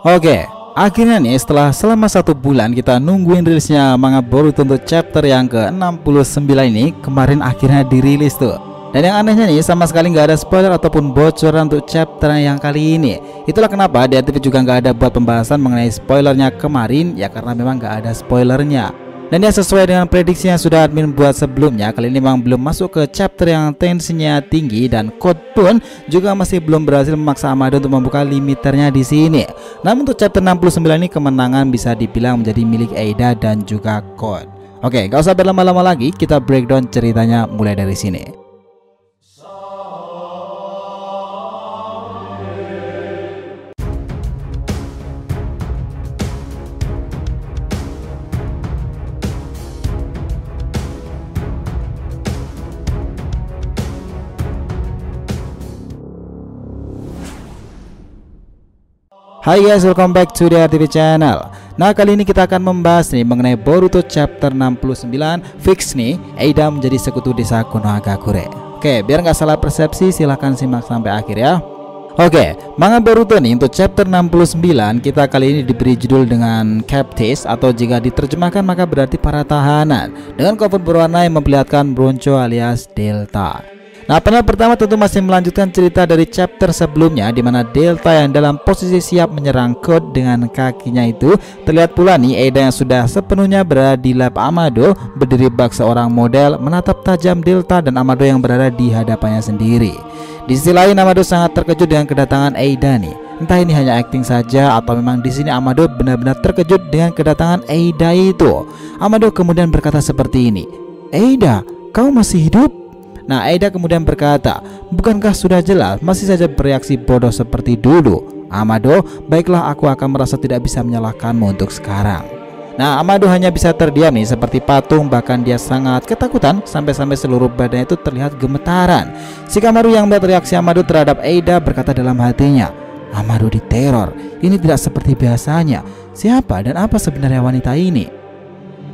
Oke, akhirnya nih setelah selama 1 bulan kita nungguin rilisnya manga Boruto untuk chapter yang ke-69 ini, kemarin akhirnya dirilis tuh. Dan yang anehnya nih, sama sekali nggak ada spoiler ataupun bocoran untuk chapter yang kali ini. Itulah kenapa di ATV juga nggak ada buat pembahasan mengenai spoilernya kemarin, ya karena memang nggak ada spoilernya. Dan ya sesuai dengan prediksi yang sudah admin buat sebelumnya, kali ini memang belum masuk ke chapter yang tensinya tinggi, dan Code pun juga masih belum berhasil memaksa Amado untuk membuka limiternya di sini. Namun untuk chapter 69 ini kemenangan bisa dibilang menjadi milik Eida dan juga Code. Oke, gak usah berlama-lama lagi, kita breakdown ceritanya mulai dari sini. Hai guys, welcome back to the RTV channel. Nah, kali ini kita akan membahas nih mengenai Boruto chapter 69. Fix nih, Eida menjadi sekutu desa Konohagakure. Oke, biar nggak salah persepsi, silahkan simak sampai akhir ya. Oke, manga Boruto nih untuk chapter 69 kita kali ini diberi judul dengan Captives, atau jika diterjemahkan maka berarti para tahanan, dengan cover berwarna yang memperlihatkan Bronco alias Delta. Nah, panel pertama tentu masih melanjutkan cerita dari chapter sebelumnya, di mana Delta yang dalam posisi siap menyerang Code dengan kakinya itu. Terlihat pula nih Eida yang sudah sepenuhnya berada di lab Amado, berdiri bak seorang model, menatap tajam Delta dan Amado yang berada di hadapannya sendiri. Di sisi lain, Amado sangat terkejut dengan kedatangan Eida nih. Entah ini hanya acting saja atau memang di sini Amado benar-benar terkejut dengan kedatangan Eida itu. Amado kemudian berkata seperti ini, "Eida, kau masih hidup?" Nah, Eida kemudian berkata, "Bukankah sudah jelas masih saja bereaksi bodoh seperti dulu?" "Amado, baiklah, aku akan merasa tidak bisa menyalahkanmu untuk sekarang." Nah, Amado hanya bisa terdiam nih seperti patung, bahkan dia sangat ketakutan sampai-sampai seluruh badannya itu terlihat gemetaran. Shikamaru yang melihat reaksi Amado terhadap Eida berkata dalam hatinya, "Amado diteror, ini tidak seperti biasanya. Siapa dan apa sebenarnya wanita ini?"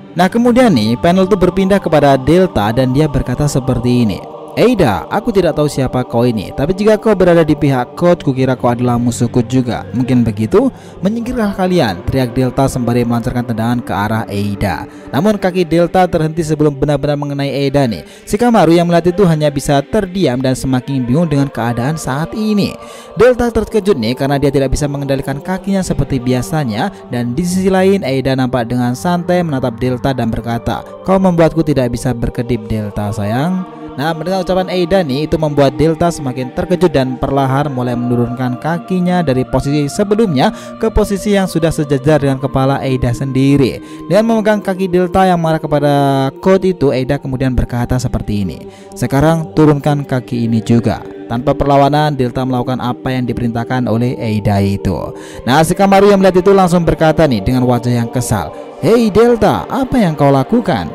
Nah, kemudian nih panel itu berpindah kepada Delta dan dia berkata seperti ini, "Eida, aku tidak tahu siapa kau ini, tapi jika kau berada di pihak Code, kukira kau adalah musuhku juga. Mungkin begitu? Menyingkirlah kalian," teriak Delta sembari melancarkan tendangan ke arah Eida. Namun kaki Delta terhenti sebelum benar-benar mengenai Eida nih. Shikamaru yang melihat itu hanya bisa terdiam dan semakin bingung dengan keadaan saat ini. Delta terkejut nih karena dia tidak bisa mengendalikan kakinya seperti biasanya, dan di sisi lain Eida nampak dengan santai menatap Delta dan berkata, "Kau membuatku tidak bisa berkedip, Delta sayang." Nah, mendengar ucapan Eida nih, itu membuat Delta semakin terkejut dan perlahan mulai menurunkan kakinya dari posisi sebelumnya ke posisi yang sudah sejajar dengan kepala Eida sendiri. Dengan memegang kaki Delta yang marah kepada Code itu, Eida kemudian berkata seperti ini, "Sekarang turunkan kaki ini juga." Tanpa perlawanan, Delta melakukan apa yang diperintahkan oleh Eida itu. Nah, Shikamaru yang melihat itu langsung berkata nih dengan wajah yang kesal, "Hei Delta, apa yang kau lakukan?"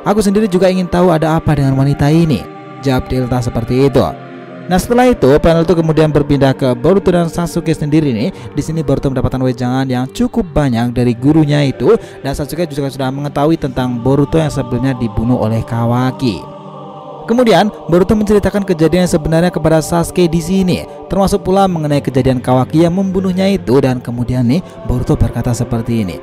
"Aku sendiri juga ingin tahu ada apa dengan wanita ini," jawab Delta seperti itu. Nah, setelah itu panel itu kemudian berpindah ke Boruto dan Sasuke sendiri nih. Di sini Boruto mendapatkan wejangan yang cukup banyak dari gurunya itu, dan Sasuke juga sudah mengetahui tentang Boruto yang sebelumnya dibunuh oleh Kawaki. Kemudian Boruto menceritakan kejadian yang sebenarnya kepada Sasuke di sini, termasuk pula mengenai kejadian Kawaki yang membunuhnya itu. Dan kemudian nih Boruto berkata seperti ini,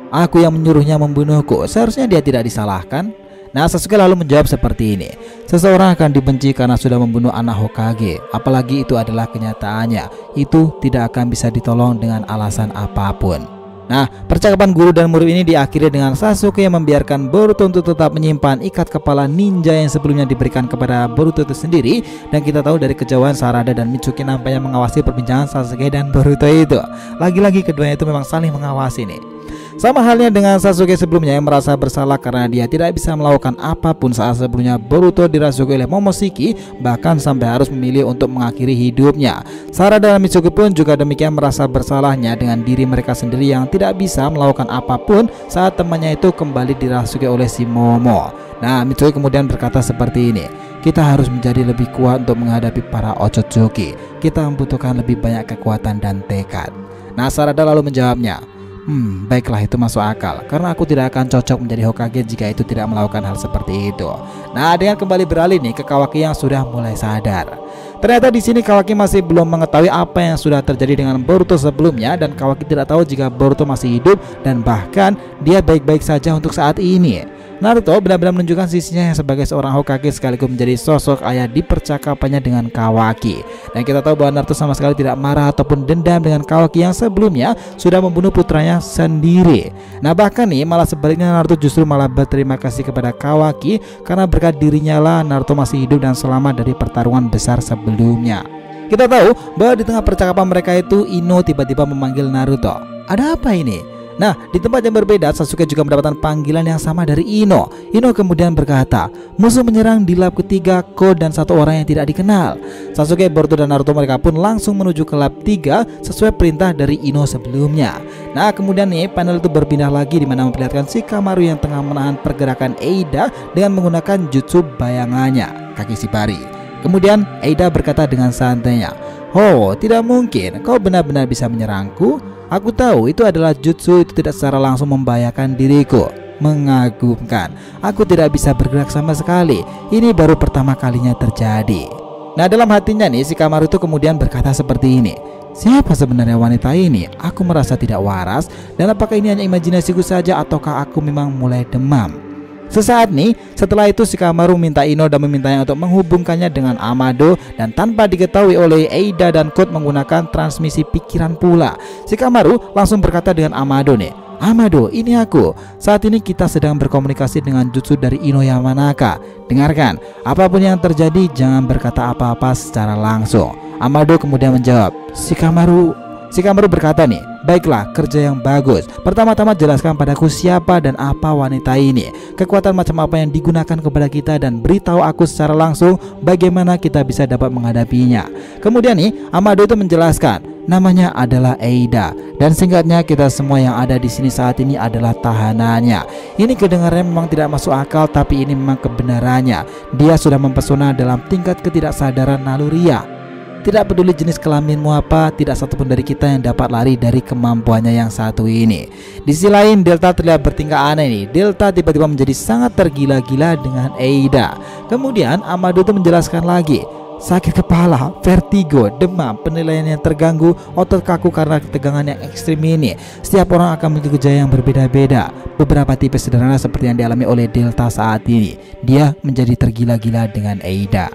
"Aku yang menyuruhnya membunuhku, seharusnya dia tidak disalahkan." Nah, Sasuke lalu menjawab seperti ini, "Seseorang akan dibenci karena sudah membunuh anak Hokage, apalagi itu adalah kenyataannya. Itu tidak akan bisa ditolong dengan alasan apapun." Nah, percakapan guru dan murid ini diakhiri dengan Sasuke yang membiarkan Boruto untuk tetap menyimpan ikat kepala ninja yang sebelumnya diberikan kepada Boruto itu sendiri. Dan kita tahu dari kejauhan Sarada dan Mitsuki nampaknya mengawasi perbincangan Sasuke dan Boruto itu. Lagi-lagi keduanya itu memang saling mengawasi nih. Sama halnya dengan Sasuke sebelumnya yang merasa bersalah karena dia tidak bisa melakukan apapun saat sebelumnya Boruto dirasuki oleh Momoshiki, bahkan sampai harus memilih untuk mengakhiri hidupnya. Sarada dan Mitsuki pun juga demikian merasa bersalahnya dengan diri mereka sendiri yang tidak bisa melakukan apapun saat temannya itu kembali dirasuki oleh si Momo. Nah, Mitsuki kemudian berkata seperti ini, "Kita harus menjadi lebih kuat untuk menghadapi para Otsutsuki. Kita membutuhkan lebih banyak kekuatan dan tekad." Nah, Sarada lalu menjawabnya, "Baiklah, itu masuk akal, karena aku tidak akan cocok menjadi Hokage jika itu tidak melakukan hal seperti itu." Nah, dengan kembali beralih nih ke Kawaki yang sudah mulai sadar. Ternyata di sini Kawaki masih belum mengetahui apa yang sudah terjadi dengan Boruto sebelumnya, dan Kawaki tidak tahu jika Boruto masih hidup dan bahkan dia baik-baik saja untuk saat ini. Naruto benar-benar menunjukkan sisinya yang sebagai seorang Hokage sekaligus menjadi sosok ayah di percakapannya dengan Kawaki. Dan kita tahu bahwa Naruto sama sekali tidak marah ataupun dendam dengan Kawaki yang sebelumnya sudah membunuh putranya sendiri. Nah bahkan nih malah sebaliknya, Naruto justru malah berterima kasih kepada Kawaki karena berkat dirinya lah Naruto masih hidup dan selamat dari pertarungan besar sebelumnya. Kita tahu bahwa di tengah percakapan mereka itu Ino tiba-tiba memanggil Naruto. Ada apa ini? Nah, di tempat yang berbeda, Sasuke juga mendapatkan panggilan yang sama dari Ino. Ino kemudian berkata, musuh menyerang di lab ketiga, Code dan satu orang yang tidak dikenal. Sasuke, Boruto, dan Naruto mereka pun langsung menuju ke lab 3 sesuai perintah dari Ino sebelumnya. Nah, kemudian nih panel itu berpindah lagi di mana memperlihatkan Shikamaru yang tengah menahan pergerakan Eida dengan menggunakan jutsu bayangannya, kaki Shibari. Kemudian Eida berkata dengan santainya, "Oh, tidak mungkin, kau benar-benar bisa menyerangku. Aku tahu itu adalah jutsu, itu tidak secara langsung membahayakan diriku." Mengagumkan. Aku tidak bisa bergerak sama sekali. Ini baru pertama kalinya terjadi. Nah dalam hatinya nih Shikamaru itu kemudian berkata seperti ini, siapa sebenarnya wanita ini? Aku merasa tidak waras. Dan apakah ini hanya imajinasiku saja ataukah aku memang mulai demam? Sesaat nih setelah itu Shikamaru minta Ino dan memintanya untuk menghubungkannya dengan Amado, dan tanpa diketahui oleh Eida dan Code menggunakan transmisi pikiran pula. Shikamaru langsung berkata dengan Amado nih, Amado, ini aku. Saat ini kita sedang berkomunikasi dengan jutsu dari Ino Yamanaka. Dengarkan, apapun yang terjadi jangan berkata apa-apa secara langsung. Amado kemudian menjawab, Shikamaru berkata nih, baiklah, kerja yang bagus. Pertama-tama jelaskan padaku siapa dan apa wanita ini, kekuatan macam apa yang digunakan kepada kita, dan beritahu aku secara langsung bagaimana kita bisa dapat menghadapinya. Kemudian nih Amado itu menjelaskan, namanya adalah Eida, dan singkatnya kita semua yang ada di sini saat ini adalah tahanannya. Ini kedengarannya memang tidak masuk akal, tapi ini memang kebenarannya. Dia sudah mempesona dalam tingkat ketidaksadaran naluriah. Tidak peduli jenis kelaminmu apa, tidak satupun dari kita yang dapat lari dari kemampuannya yang satu ini. Di sisi lain, Delta terlihat bertingkah aneh nih. Delta tiba-tiba menjadi sangat tergila-gila dengan Eida. Kemudian Amado itu menjelaskan lagi, sakit kepala, vertigo, demam, penilaian yang terganggu, otot kaku karena ketegangan yang ekstrim ini. Setiap orang akan memiliki gejala yang berbeda-beda. Beberapa tipe sederhana seperti yang dialami oleh Delta saat ini. Dia menjadi tergila-gila dengan Eida.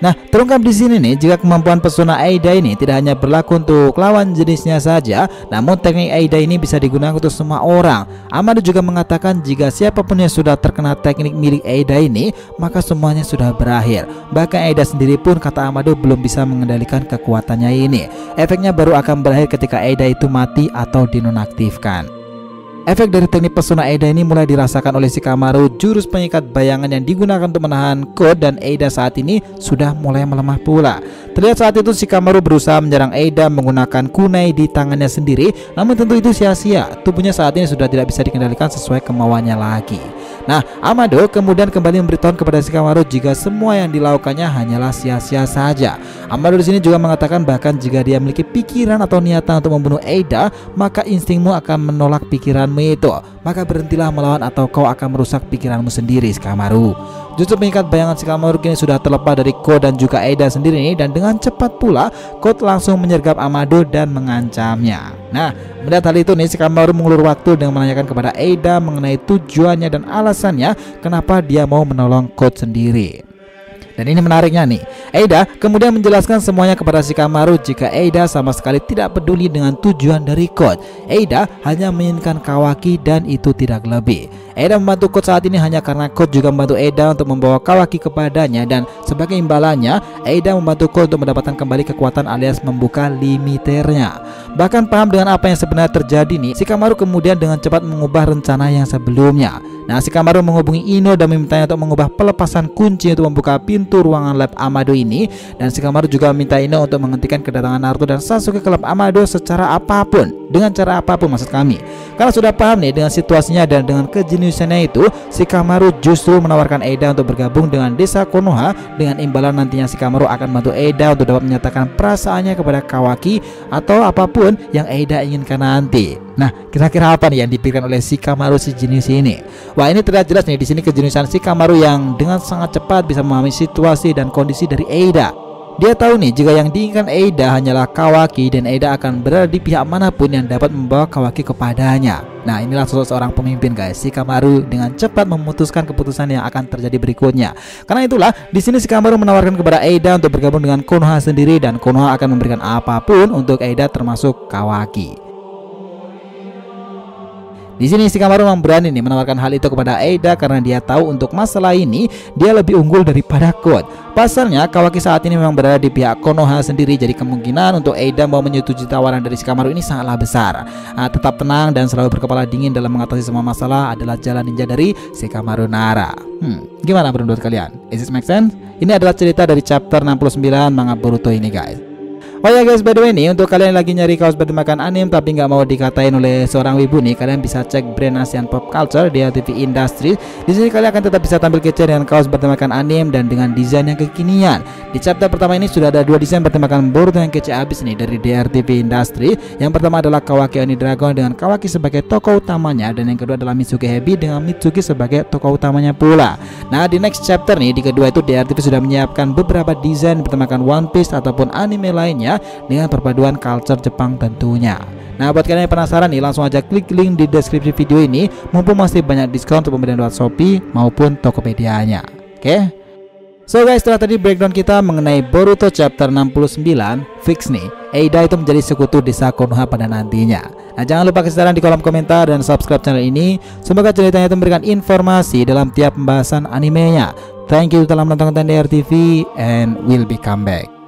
Nah, terungkap di sini nih, jika kemampuan pesona Eida ini tidak hanya berlaku untuk lawan jenisnya saja, namun teknik Eida ini bisa digunakan untuk semua orang. Amado juga mengatakan jika siapapun yang sudah terkena teknik milik Eida ini, maka semuanya sudah berakhir. Bahkan Eida sendiri pun, kata Amado, belum bisa mengendalikan kekuatannya ini. Efeknya baru akan berakhir ketika Eida itu mati atau dinonaktifkan. Efek dari teknik pesona Eida ini mulai dirasakan oleh Shikamaru. Jurus pengikat bayangan yang digunakan untuk menahan Code dan Eida saat ini sudah mulai melemah pula. Terlihat saat itu Shikamaru berusaha menyerang Eida menggunakan kunai di tangannya sendiri, namun tentu itu sia-sia. Tubuhnya saat ini sudah tidak bisa dikendalikan sesuai kemauannya lagi. Nah, Amado kemudian kembali memberitahu kepada Shikamaru jika semua yang dilakukannya hanyalah sia-sia saja. Amado di sini juga mengatakan bahkan jika dia memiliki pikiran atau niatan untuk membunuh Eida, maka instingmu akan menolak pikiranmu itu. Maka berhentilah melawan atau kau akan merusak pikiranmu sendiri, Shikamaru. Justru pengikat bayangan Shikamaru kini sudah terlepas dari Code dan juga Eida sendiri ini, dan dengan cepat pula Code langsung menyergap Amado dan mengancamnya. Nah, melihat hal itu nih, Shikamaru mengulur waktu dengan menanyakan kepada Eida mengenai tujuannya dan alasannya kenapa dia mau menolong Code sendiri. Dan ini menariknya nih, Eida kemudian menjelaskan semuanya kepada Shikamaru jika Eida sama sekali tidak peduli dengan tujuan dari Code. Eida hanya menginginkan Kawaki dan itu tidak lebih. Eida membantu Code saat ini hanya karena Code juga membantu Eida untuk membawa Kawaki kepadanya, dan sebagai imbalannya Eida membantu Code untuk mendapatkan kembali kekuatan alias membuka limiternya. Bahkan paham dengan apa yang sebenarnya terjadi nih, Shikamaru kemudian dengan cepat mengubah rencana yang sebelumnya. Nah, Shikamaru menghubungi Ino dan memintanya untuk mengubah pelepasan kunci untuk membuka pintu ruangan lab Amado ini, dan Shikamaru juga meminta Ino untuk menghentikan kedatangan Naruto dan Sasuke ke lab Amado secara apapun, dengan cara apapun maksud kami. Karena sudah paham nih dengan situasinya dan dengan kejeniusannya itu, Shikamaru justru menawarkan Eida untuk bergabung dengan desa Konoha, dengan imbalan nantinya Shikamaru akan membantu Eida untuk dapat menyatakan perasaannya kepada Kawaki atau apapun yang Eida inginkan nanti. Nah, kira-kira apa nih yang dipikirkan oleh Shikamaru si jenius ini? Wah, ini terlihat jelas nih di sini kejeniusan Shikamaru yang dengan sangat cepat bisa memahami situasi dan kondisi dari Eida. Dia tahu nih jika yang diinginkan Eida hanyalah Kawaki dan Eida akan berada di pihak manapun yang dapat membawa Kawaki kepadanya. Nah, inilah sosok seorang pemimpin guys. Shikamaru dengan cepat memutuskan keputusan yang akan terjadi berikutnya. Karena itulah di sini Shikamaru menawarkan kepada Eida untuk bergabung dengan Konoha sendiri dan Konoha akan memberikan apapun untuk Eida termasuk Kawaki. Di sini Shikamaru memang berani nih menawarkan hal itu kepada Eida karena dia tahu untuk masalah ini dia lebih unggul daripada Code. Pasalnya Kawaki saat ini memang berada di pihak Konoha sendiri, jadi kemungkinan untuk Eida mau menyetujui tawaran dari Shikamaru ini sangatlah besar. Tetap tenang dan selalu berkepala dingin dalam mengatasi semua masalah adalah jalan ninja dari Shikamaru Nara. Gimana menurut kalian? Is it make sense? Ini adalah cerita dari chapter 69 manga Boruto ini guys. Oh ya guys, by the way nih, untuk kalian yang lagi nyari kaos bertemakan anime tapi nggak mau dikatain oleh seorang wibu nih, kalian bisa cek brand Asian Pop Culture di TV Industry. Di sini kalian akan tetap bisa tampil kece dengan kaos bertemakan anime dan dengan desain yang kekinian. Di chapter pertama ini sudah ada 2 desain bertemakan Boruto yang kece abis nih dari TV Industry. Yang pertama adalah Kawaki Oni Dragon dengan Kawaki sebagai tokoh utamanya, dan yang kedua adalah Mitsuki Hebi dengan Mitsuki sebagai tokoh utamanya pula. Nah, di next chapter nih, di kedua itu TV sudah menyiapkan beberapa desain bertemakan One Piece ataupun anime lainnya dengan perpaduan culture Jepang tentunya. Nah, buat kalian yang penasaran nih, langsung aja klik link di deskripsi video ini, mumpung masih banyak diskon untuk pembelian lewat Shopee maupun Tokopedia-nya. Oke? So guys, setelah tadi breakdown kita mengenai Boruto chapter 69, fix nih, Eida itu menjadi sekutu desa Konoha pada nantinya. Nah, jangan lupa kasih saran di kolom komentar dan subscribe channel ini. Semoga ceritanya itu memberikan informasi dalam tiap pembahasan animenya. Thank you telah menonton TNDR TV and we'll be come back.